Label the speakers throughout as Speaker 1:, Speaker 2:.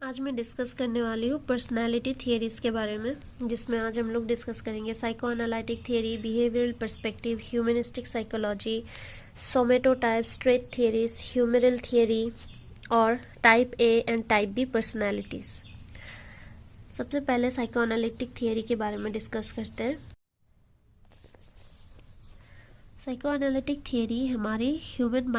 Speaker 1: आज मैं डिस्कस करने वाली हूँ पर्सनालिटी थियरीज के बारे में, जिसमें आज हम लोग डिस्कस करेंगे psycho analytic theory, behavioural perspective, humanistic psychology, somatotypes, trait theories, humoral theory और type A and type B personalities. सबसे पहले साइको एनालिटिक थियरी के बारे में डिस्कस करते हैं। साइको एनालिटिक थियरी हमारी ह्यूमन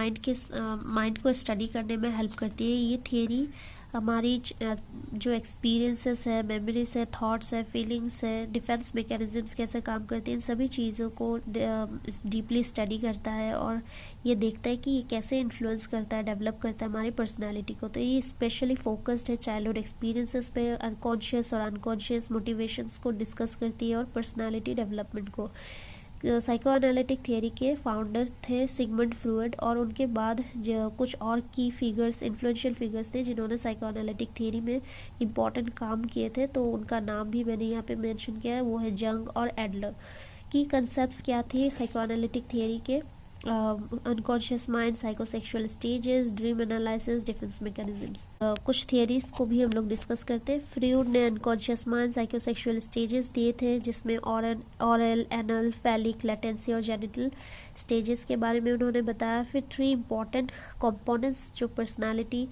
Speaker 1: माइंड को स्टडी करने में हेल्प करती है। ये थियरी हमारी जो एक्सपीरियंसेस है, मेमोरीज है, थॉट्स है, फीलिंग्स है, डिफेंस मैकेनिज्म्स कैसे काम करते हैं, इन सभी चीज़ों को डीपली स्टडी करता है और ये देखता है कि ये कैसे इन्फ्लुएंस करता है, डेवलप करता है हमारी पर्सनालिटी को। तो ये स्पेशली फोकस्ड है चाइल्डहुड एक्सपीरियंसेस पे, अनकॉन्शियस और अनकॉन्शियस मोटिवेशंस को डिस्कस करती है और पर्सनालिटी डेवलपमेंट को। साइको एनालिटिक थियरी के फाउंडर थे सिगमंड फ्रॉयड और उनके बाद कुछ और की फिगर्स, इन्फ्लुएंशियल फिगर्स थे जिन्होंने साइको एनालिटिक थियरी में इम्पॉर्टेंट काम किए थे। तो उनका नाम भी मैंने यहाँ पे मेंशन किया है, वो है जंग और एडलर। की कंसेप्ट्स क्या थी साइको एनालिटिक थियरी के? Unconscious mind, psychosexual stages, dream analysis, defence mechanisms. कुछ थियरीज को भी हम लोग डिस्कस करते हैं। फ्रॉयड ने अनकॉन्शियस माइंड, साइकोसेक्सुअल स्टेजेस दिए थे, जिसमें ऑरल, एनल, फैलिक, लेटेंसी और जेनिटल स्टेजेस के बारे में उन्होंने बताया। फिर 3 इम्पॉर्टेंट कंपोनेंट्स जो पर्सनालिटी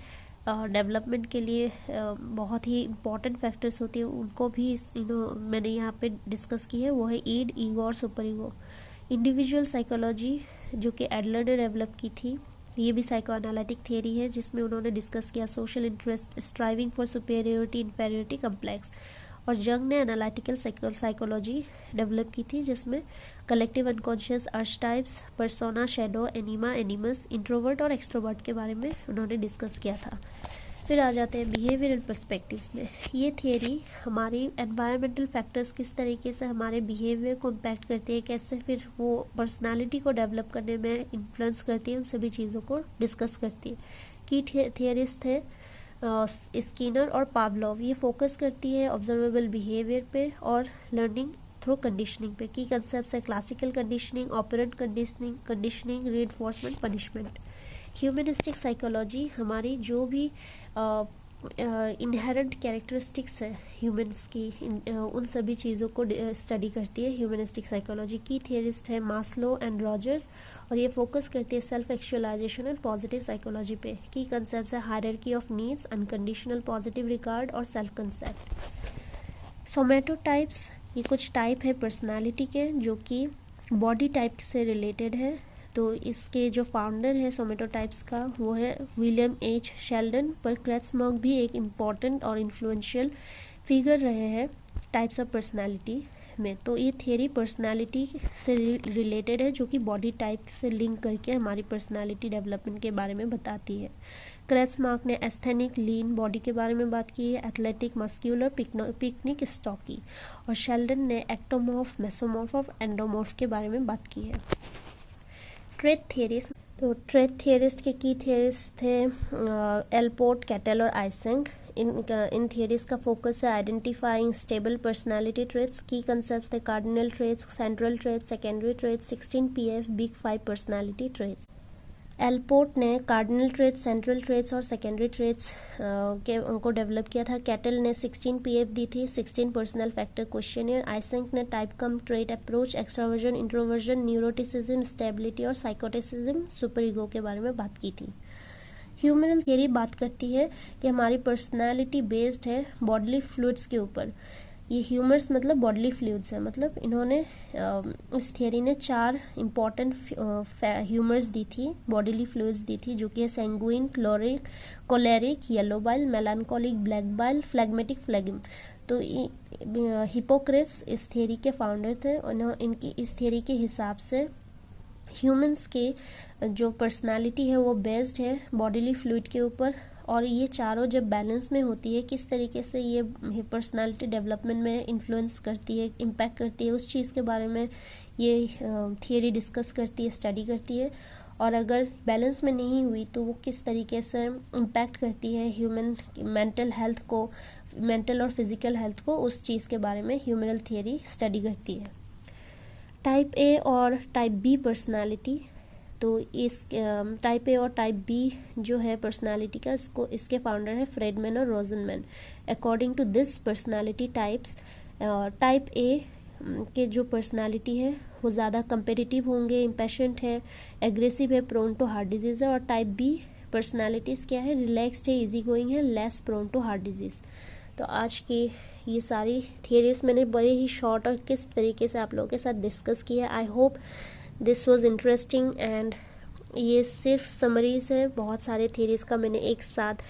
Speaker 1: डेवलपमेंट के लिए बहुत ही इम्पॉर्टेंट फैक्टर्स होती हैं, उनको भी मैंने यहाँ पे डिस्कस की है। वो है ईड, ईगो और सुपर ईगो। इंडिविजुअल साइकोलॉजी जो कि एडलर ने डेवलप की थी, ये भी साइको एनालिटिक थियरी है, जिसमें उन्होंने डिस्कस किया social interest, striving for superiority, inferiority complex. और जंग ने एनालिटिकल साइकोलॉजी डेवलप की थी, जिसमें collective unconscious archetypes, persona, shadow, anima, animus, introvert और एक्सट्रोवर्ट के बारे में उन्होंने डिस्कस किया था। फिर आ जाते हैं बिहेवियरल पर्सपेक्टिव्स में। ये थियरी हमारी एनवायरमेंटल फैक्टर्स किस तरीके से हमारे बिहेवियर को इम्पैक्ट करती है, कैसे फिर वो पर्सनालिटी को डेवलप करने में इन्फ्लुएंस करती है, उन सभी चीज़ों को डिस्कस करती है। की थियरिस्ट थे स्किनर और पावलोव। ये फोकस करती है ऑब्जर्वेबल बिहेवियर पे और लर्निंग थ्रू कंडीशनिंग पे। की कंसेप्ट है classical conditioning, operant conditioning, reinforcement, punishment. Humanistic psychology हमारी जो भी इनहेरेंट कैरेक्टरिस्टिक्स है ह्यूमंस की, उन सभी चीज़ों को स्टडी करती है ह्यूमनिस्टिक साइकोलॉजी। की थियरिस्ट है मास्लो एंड रॉजर्स और ये फोकस करती है self actualization and positive psychology पे। की कंसेप्ट है hierarchy of needs, unconditional positive regard और सेल्फ कंसेप्ट। सोमेटोटाइप्स, ये कुछ टाइप है पर्सनालिटी के जो कि बॉडी टाइप से रिलेटेड है। तो इसके जो फाउंडर है सोमेटोटाइप्स का, वो है विलियम एच शेल्डन, पर क्रेट्जमर्क भी एक इम्पॉर्टेंट और इन्फ्लुएंशियल फिगर रहे हैं टाइप्स ऑफ पर्सनालिटी में। तो ये थियरी पर्सनालिटी से रिलेटेड है, जो कि बॉडी टाइप से लिंक करके हमारी पर्सनालिटी डेवलपमेंट के बारे में बताती है। क्रेट्जमर्क ने एस्थेनिक लीन बॉडी के बारे में बात की है, एथलेटिक, मस्क्यूलर, पिकनिक स्टॉकी। और शेल्डन ने एक्टोमॉर्फ, मेसोमॉर्फ और एंडोमॉर्फ के बारे में बात की है। ट्रेट थियरिस्ट, तो ट्रेट थियरिस्ट के की थियरिस्ट थे एलपोर्ट, कैटल और आइसेंक। इन थियरीज का फोकस है आइडेंटिफाइंग स्टेबल पर्सनालिटी ट्रेट्स। की कंसेप्ट्स थे cardinal traits, central traits, secondary traits, 16 PF, big 5 personality traits. Alport ने कार्डिनल ट्रेट्स, सेंट्रल ट्रेट्स और सेकेंडरी ट्रेट्स के उनको डेवलप किया था। कैटल ने 16 PF दी थी, 16 पर्सनल फैक्टर क्वेश्चनियर। आइसेंक ने type cum trait approach, extraversion, introversion, neuroticism, stability और साइकोटिसिज्म, सुपर ईगो के बारे में बात की थी। ह्यूमरल थियरी बात करती है कि हमारी पर्सनैलिटी बेस्ड है बॉडली फ्लूइड्स के ऊपर। ये ह्यूमर्स मतलब बॉडली फ्लूइड्स है, मतलब इन्होंने इस थियरी ने 4 इम्पॉर्टेंट ह्यूमर्स दी थी, बॉडीली फ्लूइड्स दी थी, जो कि है sanguine, choleric, yellow bile, melancholic, black bile, phlegmatic, phlegm. तो हिपोक्रेट्स इस थियरी के फाउंडर थे। इनकी इस थियरी के हिसाब से ह्यूमंस के जो पर्सनालिटी है वो बेस्ड है बॉडीली फ्लूइड के ऊपर, और ये चारों जब बैलेंस में होती है, किस तरीके से ये पर्सनालिटी डेवलपमेंट में इन्फ्लुएंस करती है, इम्पैक्ट करती है, उस चीज़ के बारे में ये थियरी डिस्कस करती है, स्टडी करती है। और अगर बैलेंस में नहीं हुई तो वो किस तरीके से इम्पैक्ट करती है ह्यूमन मेंटल हेल्थ को, मेंटल और फिजिकल हेल्थ को, उस चीज़ के बारे में ह्यूमरल थियरी स्टडी करती है। टाइप ए और टाइप बी पर्सनालिटी, तो इस टाइप ए और टाइप बी जो है पर्सनालिटी का, इसके फाउंडर है फ्रेडमैन और Rosenman. According to this personality types, type A के जो पर्सनालिटी है वो ज़्यादा कंपेटिटिव होंगे, इम्पेशेंट है, एग्रेसिव है, प्रोन टू हार्ट डिजीज़ है। और टाइप बी पर्सनालिटीज़ क्या है, रिलैक्स्ड है, इजी गोइंग है, less prone to heart disease. तो आज की ये सारी थियरीज मैंने बड़े ही शॉर्ट और किस तरीके से आप लोगों के साथ डिस्कस की है। I hope this was interesting and ये सिर्फ समरीज है, बहुत सारे थियरीज का मैंने एक साथ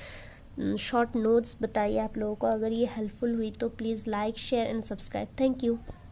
Speaker 1: शॉर्ट नोट्स बताइए आप लोगों को। अगर ये हेल्पफुल हुई तो please like, share and subscribe. Thank you.